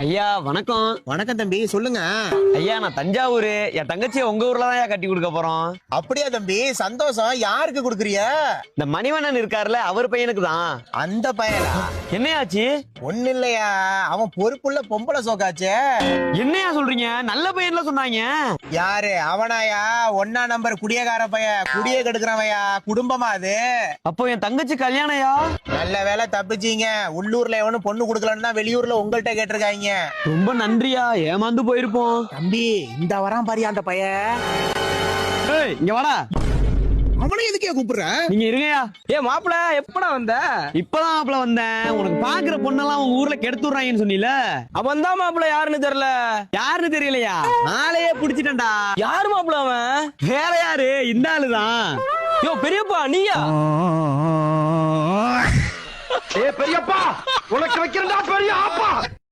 ஐயா வணக்கம். வணக்கம் தம்பி, சொல்லுங்க. ஐயா நான் தஞ்சாவூர், என் தங்கச்சியை உங்க ஊர்ல தான் கட்டி கொடுக்க போறோம். அப்படியா தம்பி, சந்தோஷம். யாருக்கு கொடுக்குறிய? இந்த மணிவண்ணன் இருக்காருல்ல, அவர் பையனுக்கு தான். அந்த பையனா? என்னையாச்சு? ஒண்ணு இல்லையா, அவன் பொறுப்புள்ள பொம்பளை சோக்காச்சே. என்னையா சொல்றீங்க? நல்ல பையன்ல சொன்னாங்க. யாரு அவனாயா? ஒன்னா நம்பர் குடியக்கார பைய, குடியே கெடுக்கிறவையா, குடும்பமா அது. அப்போ என் தங்கச்சி கல்யாணம்யா? நல்ல வேலை தப்பிச்சீங்க. உள்ளூர்ல எவனும் பொண்ணு கொடுக்கலன்னு தான் வெளியூர்ல உங்கள்கிட்ட கேட்டிருக்காங்க. ரொம்ப நன்றியா, ஏமாந்து போயிருப்போம். தம்பி இந்த வரான் பாரியா அந்த பைய. ஏய் இங்க வாடா. அவனை எதுக்கே கூப்பிடுற? நீங்க இருங்கயா. ஏ மாப்பிள, எப்படா வந்த? இப்பதான் மாப்பிள வந்தேன். உனக்கு பாக்குற பொண்ணெல்லாம் உங்க ஊர்ல கெடுத்துறாங்கன்னு சொன்னீல. அவன் தான் மாப்பிள, யாருன்னு தெரியல. யாருன்னு தெரியலையா? நாளையே புடிச்சிட்டேன்டா. யாரு மாப்பிள அவன்? வேற யாரு? இந்த ஆளுதான். யோ பெரியப்பா, நீயா? ஏ பெரியப்பா, உனக்கு வைக்கிறதா பெரிய ஆப்பா.